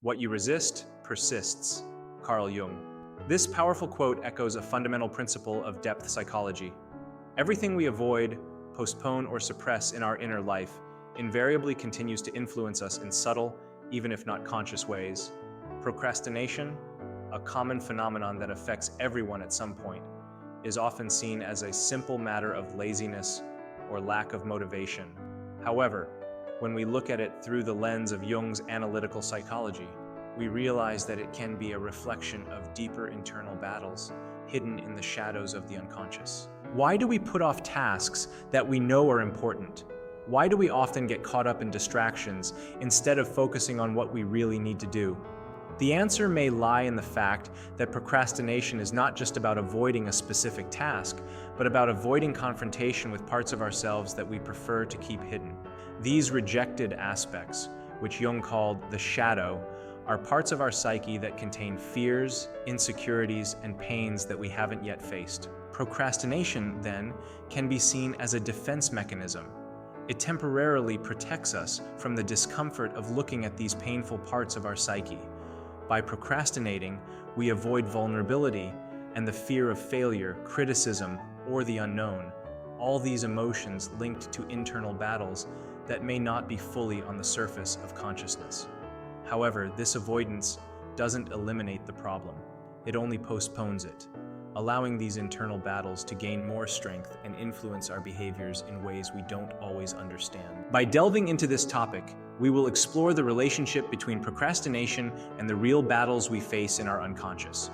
What you resist persists. Carl Jung. This powerful quote echoes a fundamental principle of depth psychology. Everything we avoid, postpone, or suppress in our inner life invariably continues to influence us in subtle, even if not conscious ways. Procrastination, a common phenomenon that affects everyone at some point, is often seen as a simple matter of laziness or lack of motivation. However, when we look at it through the lens of Jung's analytical psychology, we realize that it can be a reflection of deeper internal battles hidden in the shadows of the unconscious. Why do we put off tasks that we know are important? Why do we often get caught up in distractions instead of focusing on what we really need to do? The answer may lie in the fact that procrastination is not just about avoiding a specific task, but about avoiding confrontation with parts of ourselves that we prefer to keep hidden. These rejected aspects, which Jung called the shadow, are parts of our psyche that contain fears, insecurities, and pains that we haven't yet faced. Procrastination, then, can be seen as a defense mechanism. It temporarily protects us from the discomfort of looking at these painful parts of our psyche. By procrastinating, we avoid vulnerability and the fear of failure, criticism, or the unknown, all these emotions linked to internal battles that may not be fully on the surface of consciousness. However, this avoidance doesn't eliminate the problem. It only postpones it, allowing these internal battles to gain more strength and influence our behaviors in ways we don't always understand. By delving into this topic, we will explore the relationship between procrastination and the real battles we face in our unconscious.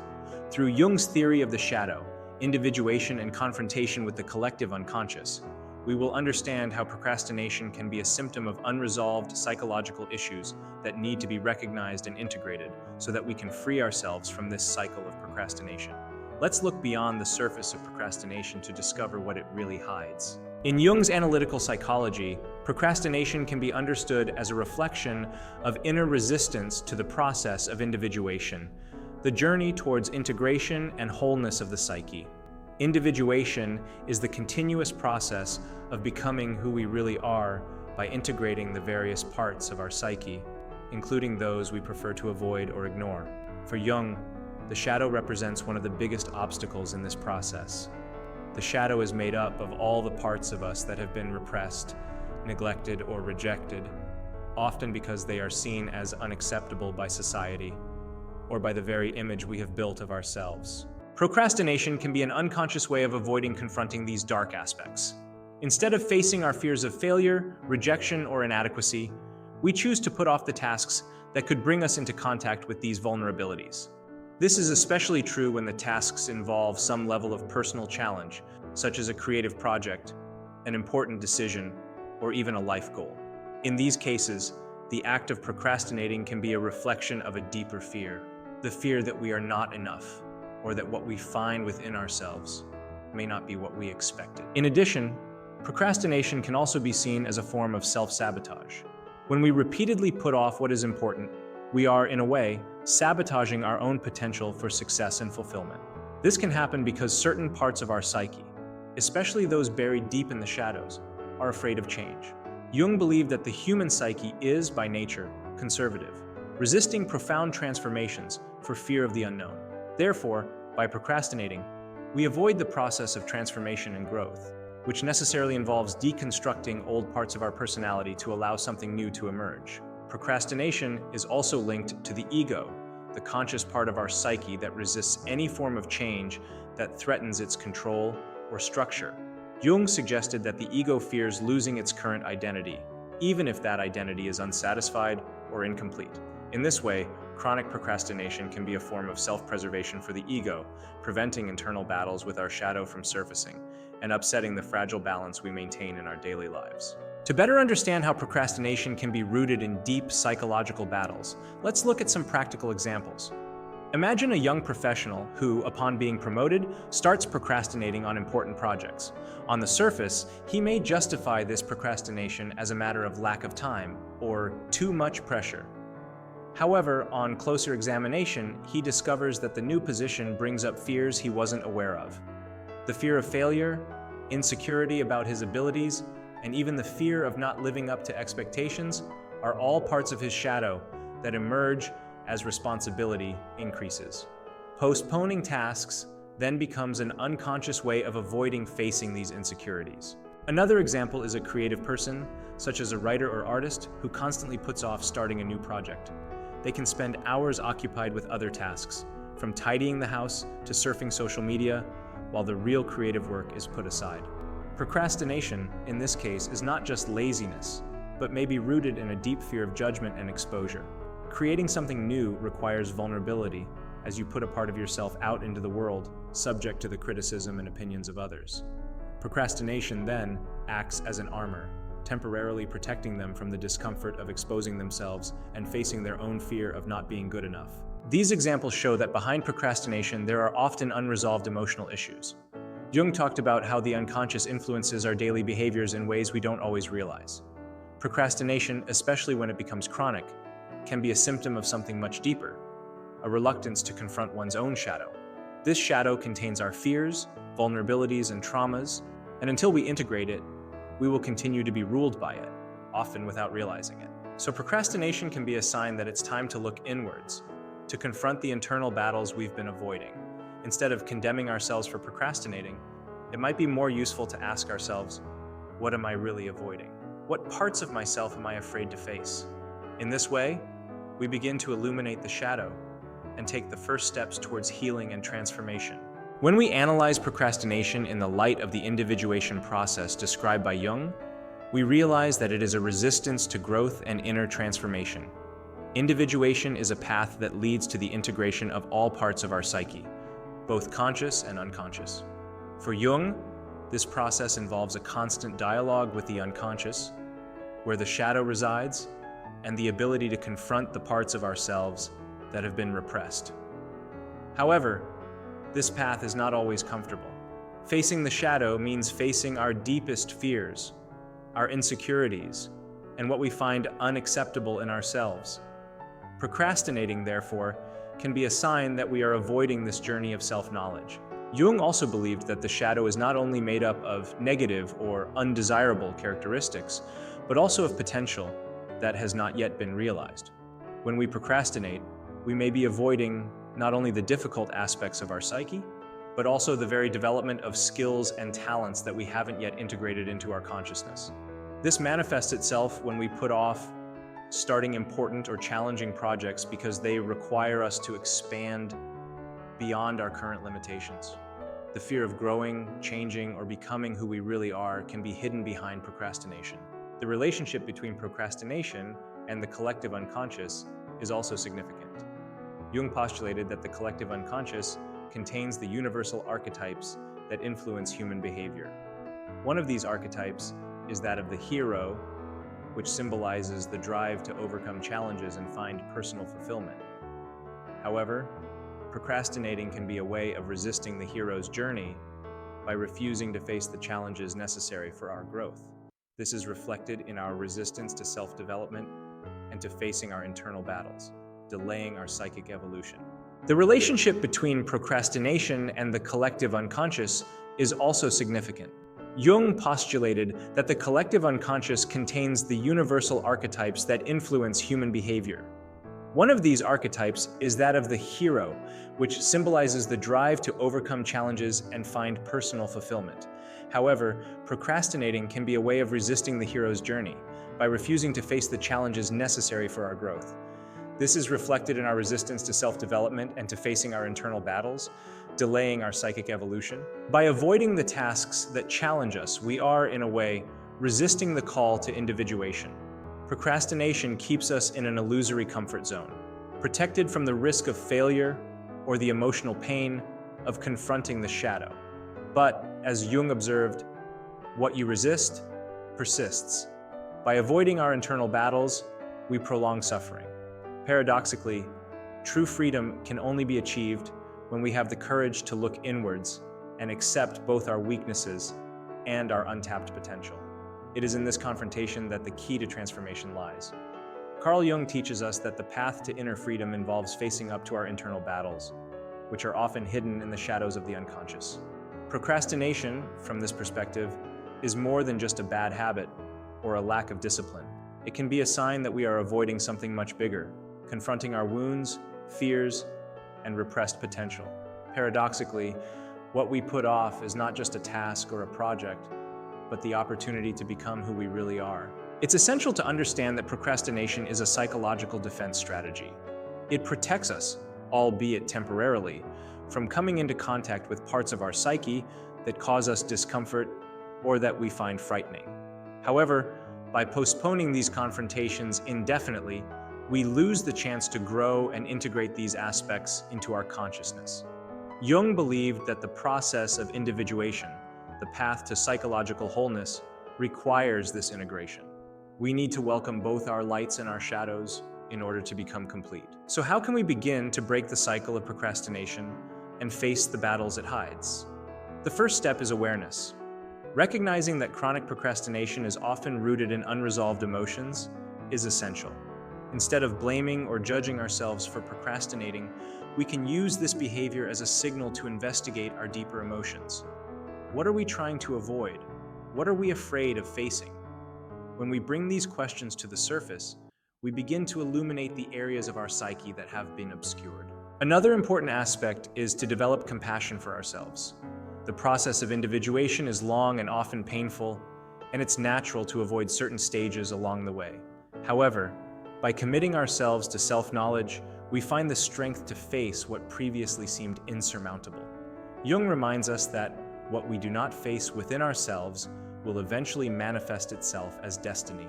Through Jung's theory of the shadow, individuation and confrontation with the collective unconscious, we will understand how procrastination can be a symptom of unresolved psychological issues that need to be recognized and integrated so that we can free ourselves from this cycle of procrastination. Let's look beyond the surface of procrastination to discover what it really hides. In Jung's analytical psychology, procrastination can be understood as a reflection of inner resistance to the process of individuation, the journey towards integration and wholeness of the psyche. Individuation is the continuous process of becoming who we really are by integrating the various parts of our psyche, including those we prefer to avoid or ignore. For Jung, the shadow represents one of the biggest obstacles in this process. The shadow is made up of all the parts of us that have been repressed, neglected, or rejected, often because they are seen as unacceptable by society or by the very image we have built of ourselves. Procrastination can be an unconscious way of avoiding confronting these dark aspects. Instead of facing our fears of failure, rejection, or inadequacy, we choose to put off the tasks that could bring us into contact with these vulnerabilities. This is especially true when the tasks involve some level of personal challenge, such as a creative project, an important decision, or even a life goal. In these cases, the act of procrastinating can be a reflection of a deeper fear, the fear that we are not enough, or that what we find within ourselves may not be what we expected. In addition, procrastination can also be seen as a form of self-sabotage. When we repeatedly put off what is important, we are, in a way, sabotaging our own potential for success and fulfillment. This can happen because certain parts of our psyche, especially those buried deep in the shadows, are afraid of change. Jung believed that the human psyche is, by nature, conservative, resisting profound transformations for fear of the unknown. Therefore, by procrastinating, we avoid the process of transformation and growth, which necessarily involves deconstructing old parts of our personality to allow something new to emerge. Procrastination is also linked to the ego, the conscious part of our psyche that resists any form of change that threatens its control or structure. Jung suggested that the ego fears losing its current identity, even if that identity is unsatisfied or incomplete. In this way, chronic procrastination can be a form of self-preservation for the ego, preventing internal battles with our shadow from surfacing and upsetting the fragile balance we maintain in our daily lives. To better understand how procrastination can be rooted in deep psychological battles, let's look at some practical examples. Imagine a young professional who, upon being promoted, starts procrastinating on important projects. On the surface, he may justify this procrastination as a matter of lack of time or too much pressure. However, on closer examination, he discovers that the new position brings up fears he wasn't aware of. The fear of failure, insecurity about his abilities, and even the fear of not living up to expectations are all parts of his shadow that emerge as responsibility increases. Postponing tasks then becomes an unconscious way of avoiding facing these insecurities. Another example is a creative person, such as a writer or artist, who constantly puts off starting a new project. They can spend hours occupied with other tasks, from tidying the house to surfing social media, while the real creative work is put aside. Procrastination, in this case, is not just laziness, but may be rooted in a deep fear of judgment and exposure. Creating something new requires vulnerability, as you put a part of yourself out into the world, subject to the criticism and opinions of others. Procrastination then acts as an armor, temporarily protecting them from the discomfort of exposing themselves and facing their own fear of not being good enough. These examples show that behind procrastination there are often unresolved emotional issues. Jung talked about how the unconscious influences our daily behaviors in ways we don't always realize. Procrastination, especially when it becomes chronic, can be a symptom of something much deeper, a reluctance to confront one's own shadow. This shadow contains our fears, vulnerabilities, and traumas, and until we integrate it, we will continue to be ruled by it, often without realizing it. So procrastination can be a sign that it's time to look inwards, to confront the internal battles we've been avoiding. Instead of condemning ourselves for procrastinating, it might be more useful to ask ourselves, what am I really avoiding? What parts of myself am I afraid to face? In this way, we begin to illuminate the shadow and take the first steps towards healing and transformation. When we analyze procrastination in the light of the individuation process described by Jung, we realize that it is a resistance to growth and inner transformation. Individuation is a path that leads to the integration of all parts of our psyche, both conscious and unconscious. For Jung, this process involves a constant dialogue with the unconscious, where the shadow resides, and the ability to confront the parts of ourselves that have been repressed. However, this path is not always comfortable. Facing the shadow means facing our deepest fears, our insecurities, and what we find unacceptable in ourselves. Procrastinating, therefore, can be a sign that we are avoiding this journey of self-knowledge. Jung also believed that the shadow is not only made up of negative or undesirable characteristics, but also of potential that has not yet been realized. When we procrastinate, we may be avoiding not only the difficult aspects of our psyche, but also the very development of skills and talents that we haven't yet integrated into our consciousness. This manifests itself when we put off starting important or challenging projects because they require us to expand beyond our current limitations. The fear of growing, changing, or becoming who we really are can be hidden behind procrastination. The relationship between procrastination and the collective unconscious is also significant. Jung postulated that the collective unconscious contains the universal archetypes that influence human behavior. One of these archetypes is that of the hero, which symbolizes the drive to overcome challenges and find personal fulfillment. However, procrastinating can be a way of resisting the hero's journey by refusing to face the challenges necessary for our growth. This is reflected in our resistance to self-development and to facing our internal battles, delaying our psychic evolution. The relationship between procrastination and the collective unconscious is also significant. Jung postulated that the collective unconscious contains the universal archetypes that influence human behavior. One of these archetypes is that of the hero, which symbolizes the drive to overcome challenges and find personal fulfillment. However, procrastinating can be a way of resisting the hero's journey by refusing to face the challenges necessary for our growth. This is reflected in our resistance to self-development and to facing our internal battles, delaying our psychic evolution. By avoiding the tasks that challenge us, we are, in a way, resisting the call to individuation. Procrastination keeps us in an illusory comfort zone, protected from the risk of failure or the emotional pain of confronting the shadow. But, as Jung observed, what you resist persists. By avoiding our internal battles, we prolong suffering. Paradoxically, true freedom can only be achieved when we have the courage to look inwards and accept both our weaknesses and our untapped potential. It is in this confrontation that the key to transformation lies. Carl Jung teaches us that the path to inner freedom involves facing up to our internal battles, which are often hidden in the shadows of the unconscious. Procrastination, from this perspective, is more than just a bad habit or a lack of discipline. It can be a sign that we are avoiding something much bigger, confronting our wounds, fears, and repressed potential. Paradoxically, what we put off is not just a task or a project, but the opportunity to become who we really are. It's essential to understand that procrastination is a psychological defense strategy. It protects us, albeit temporarily, from coming into contact with parts of our psyche that cause us discomfort or that we find frightening. However, by postponing these confrontations indefinitely, we lose the chance to grow and integrate these aspects into our consciousness. Jung believed that the process of individuation, the path to psychological wholeness, requires this integration. We need to welcome both our lights and our shadows in order to become complete. So how can we begin to break the cycle of procrastination and face the battles it hides? The first step is awareness. Recognizing that chronic procrastination is often rooted in unresolved emotions is essential. Instead of blaming or judging ourselves for procrastinating, we can use this behavior as a signal to investigate our deeper emotions. What are we trying to avoid? What are we afraid of facing? When we bring these questions to the surface, we begin to illuminate the areas of our psyche that have been obscured. Another important aspect is to develop compassion for ourselves. The process of individuation is long and often painful, and it's natural to avoid certain stages along the way. However, by committing ourselves to self-knowledge, we find the strength to face what previously seemed insurmountable. Jung reminds us that what we do not face within ourselves will eventually manifest itself as destiny.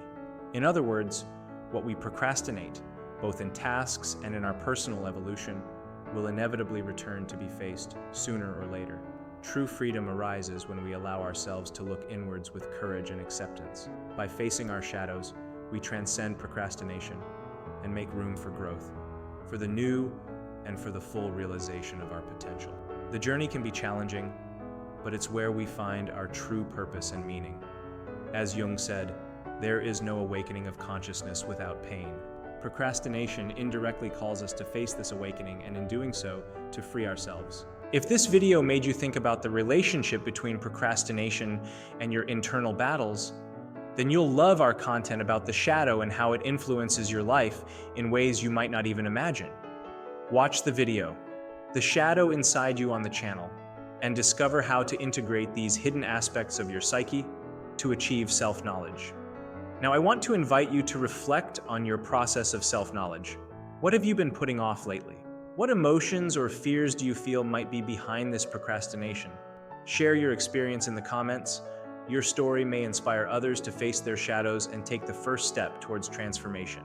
In other words, what we procrastinate, both in tasks and in our personal evolution, will inevitably return to be faced sooner or later. True freedom arises when we allow ourselves to look inwards with courage and acceptance. By facing our shadows, we transcend procrastination and make room for growth, for the new and for the full realization of our potential. The journey can be challenging, but it's where we find our true purpose and meaning. As Jung said, there is no awakening of consciousness without pain. Procrastination indirectly calls us to face this awakening and in doing so, to free ourselves. If this video made you think about the relationship between procrastination and your internal battles, then you'll love our content about the shadow and how it influences your life in ways you might not even imagine. Watch the video, The Shadow Inside You on the channel, and discover how to integrate these hidden aspects of your psyche to achieve self-knowledge. Now, I want to invite you to reflect on your process of self-knowledge. What have you been putting off lately? What emotions or fears do you feel might be behind this procrastination? Share your experience in the comments. Your story may inspire others to face their shadows and take the first step towards transformation.